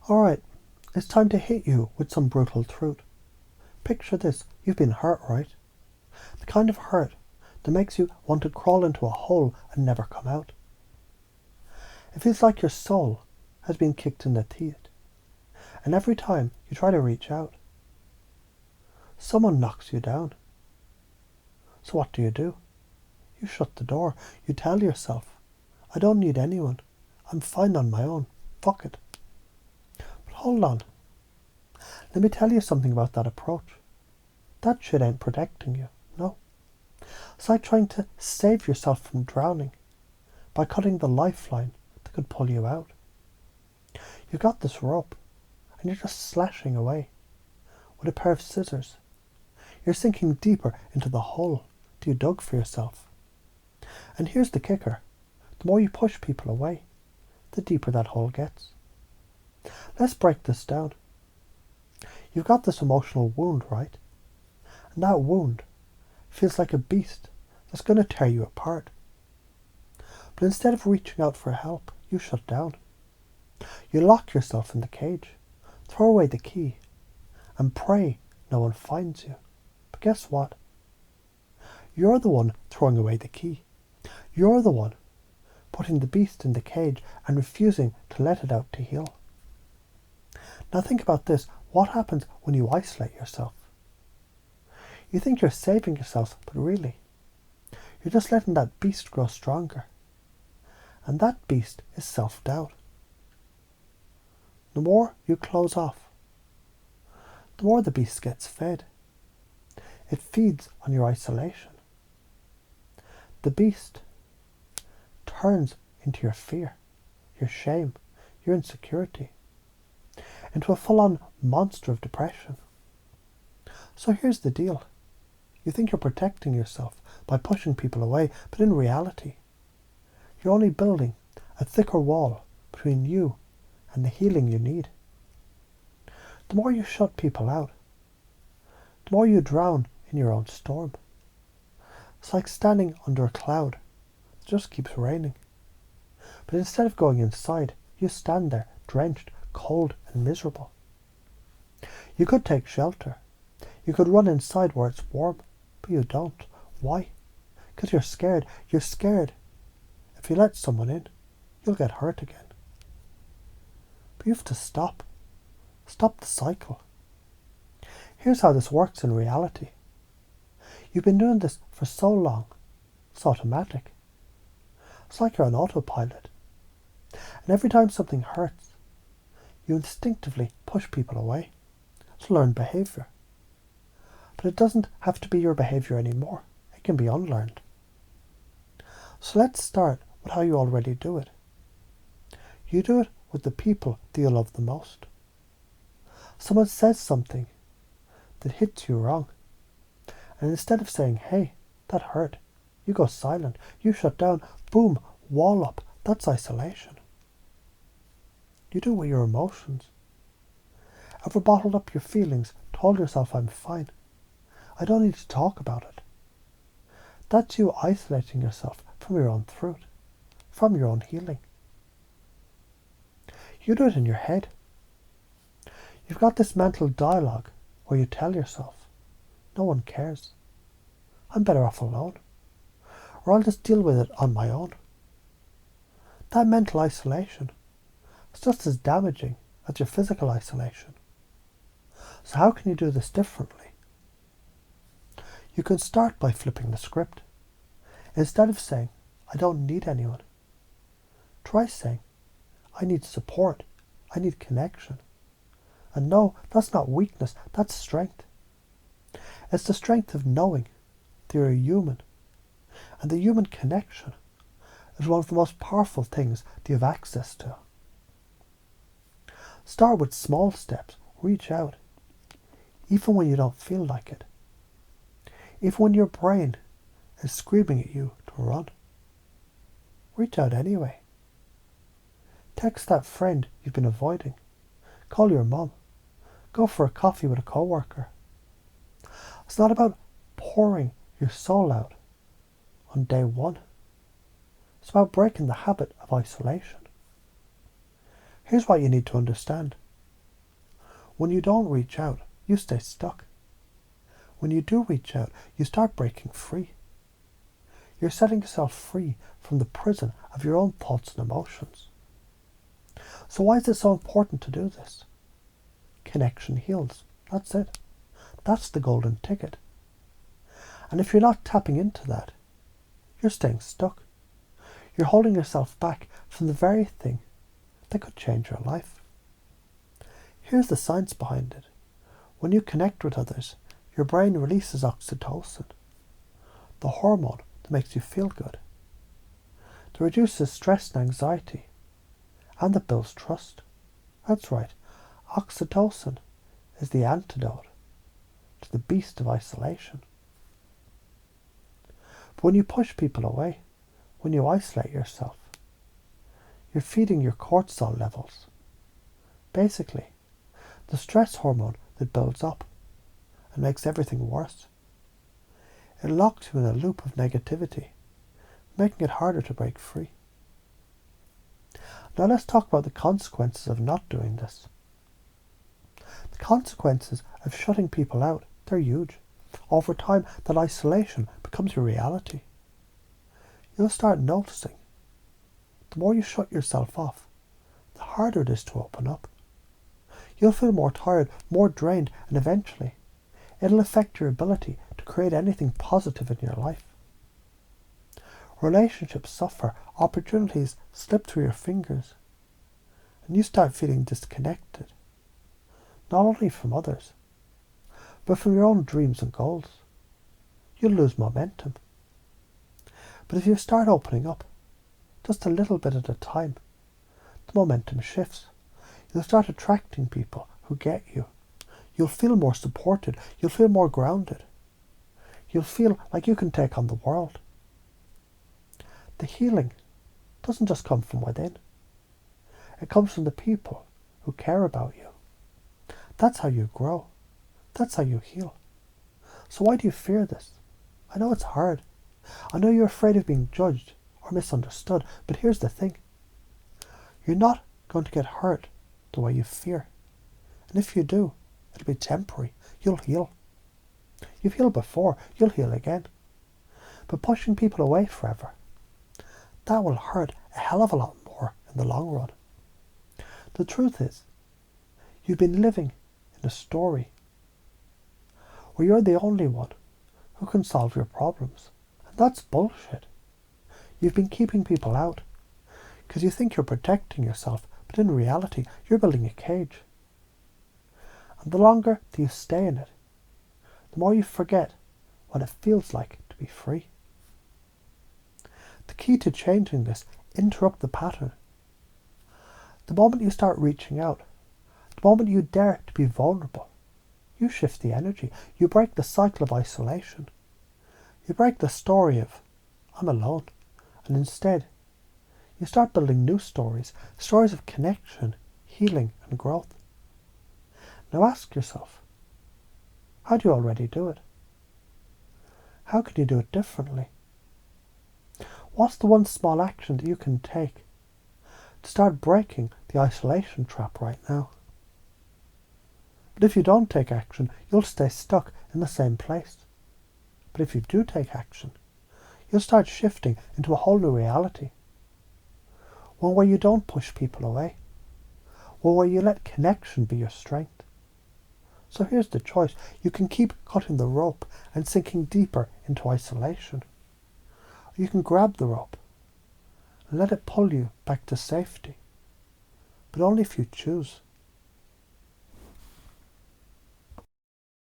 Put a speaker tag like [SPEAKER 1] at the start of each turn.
[SPEAKER 1] Alright, it's time to hit you with some brutal truth. Picture this, you've been hurt, right? The kind of hurt that makes you want to crawl into a hole and never come out. It feels like your soul has been kicked in the teeth, and every time you try to reach out, someone knocks you down. So what do? You shut the door. You tell yourself, I don't need anyone. I'm fine on my own. Fuck it. But hold on. Let me tell you something about that approach. That shit ain't protecting you. No. It's like trying to save yourself from drowning by cutting the lifeline that could pull you out. You've got this rope and you're just slashing away with a pair of scissors. You're sinking deeper into the hole that you dug for yourself. And here's the kicker. The more you push people away, the deeper that hole gets. Let's break this down. You've got this emotional wound, right? And that wound feels like a beast that's going to tear you apart. But instead of reaching out for help, you shut down. You lock yourself in the cage, throw away the key, and pray no one finds you. But guess what? You're the one throwing away the key. You're the one putting the beast in the cage and refusing to let it out to heal. Now think about this. What happens when you isolate yourself? You think you're saving yourself, but really, you're just letting that beast grow stronger. And that beast is self-doubt. The more you close off, the more the beast gets fed. It feeds on your isolation. The beast turns into your fear, your shame, your insecurity, into a full-on monster of depression. So here's the deal. You think you're protecting yourself by pushing people away, but in reality, you're only building a thicker wall between you and the healing you need. The more you shut people out, the more you drown in your own storm. It's like standing under a cloud that just keeps raining. But instead of going inside, you stand there, drenched, cold and miserable. You could take shelter. You could run inside where it's warm, but you don't. Why? Because you're scared. You're scared. If you let someone in, you'll get hurt again. But you have to stop. Stop the cycle. Here's how this works in reality. You've been doing this for so long, it's automatic. It's like you're on autopilot. And every time something hurts, you instinctively push people away. It's learned behaviour. But it doesn't have to be your behaviour anymore. It can be unlearned. So let's start with how you already do it. You do it with the people that you love the most. Someone says something that hits you wrong. And instead of saying, hey, that hurt, you go silent. You shut down. Boom, wall up. That's isolation. You do it with your emotions. Ever bottled up your feelings, told yourself I'm fine. I don't need to talk about it. That's you isolating yourself from your own truth, from your own healing. You do it in your head. You've got this mental dialogue where you tell yourself, no one cares. I'm better off alone. Or I'll just deal with it on my own. That mental isolation is just as damaging as your physical isolation. So how can you do this differently? You can start by flipping the script. Instead of saying, I don't need anyone, try saying, I need support, I need connection. And no, that's not weakness, that's strength. It's the strength of knowing that you're a human. And the human connection is one of the most powerful things that you have access to. Start with small steps, reach out, even when you don't feel like it. Even when your brain is screaming at you to run. Reach out anyway. Text that friend you've been avoiding. Call your mom. Go for a coffee with a coworker. It's not about pouring your soul out on day one. It's about breaking the habit of isolation. Here's what you need to understand. When you don't reach out, you stay stuck. When you do reach out, you start breaking free. You're setting yourself free from the prison of your own thoughts and emotions. So why is it so important to do this? Connection heals. That's it. That's the golden ticket. And if you're not tapping into that, you're staying stuck. You're holding yourself back from the very thing that could change your life. Here's the science behind it. When you connect with others, your brain releases oxytocin, the hormone that makes you feel good. It reduces stress and anxiety, and it builds trust. That's right, oxytocin is the antidote to the beast of isolation. But when you push people away, when you isolate yourself, you're feeding your cortisol levels. Basically, the stress hormone that builds up and makes everything worse. It locks you in a loop of negativity, making it harder to break free. Now let's talk about the consequences of not doing this. The consequences of shutting people out, they're huge. Over time, that isolation becomes your reality. You'll start noticing the more you shut yourself off, the harder it is to open up. You'll feel more tired, more drained, and eventually it'll affect your ability to create anything positive in your life. Relationships suffer, opportunities slip through your fingers, and you start feeling disconnected, not only from others, but from your own dreams and goals. You'll lose momentum. But if you start opening up, just a little bit at a time, the momentum shifts. You'll start attracting people who get you. You'll feel more supported. You'll feel more grounded. You'll feel like you can take on the world. The healing doesn't just come from within. It comes from the people who care about you. That's how you grow. That's how you heal. So why do you fear this? I know it's hard. I know you're afraid of being judged or misunderstood, but here's the thing. You're not going to get hurt the way you fear. And if you do, it'll be temporary. You'll heal. You've healed before. You'll heal again. But pushing people away forever, that will hurt a hell of a lot more in the long run. The truth is, you've been living in a story where you're the only one who can solve your problems. And that's bullshit. You've been keeping people out because you think you're protecting yourself, but in reality, you're building a cage. And the longer that you stay in it, the more you forget what it feels like to be free. The key to changing this, interrupt the pattern. The moment you start reaching out, the moment you dare to be vulnerable, you shift the energy. You break the cycle of isolation. You break the story of, I'm alone. And instead, you start building new stories, stories of connection, healing, and growth. Now ask yourself, how do you already do it? How can you do it differently? What's the one small action that you can take to start breaking the isolation trap right now? But if you don't take action, you'll stay stuck in the same place. But if you do take action, you'll start shifting into a whole new reality. One where you don't push people away. One where you let connection be your strength. So here's the choice. You can keep cutting the rope and sinking deeper into isolation. Or you can grab the rope and let it pull you back to safety. But only if you choose.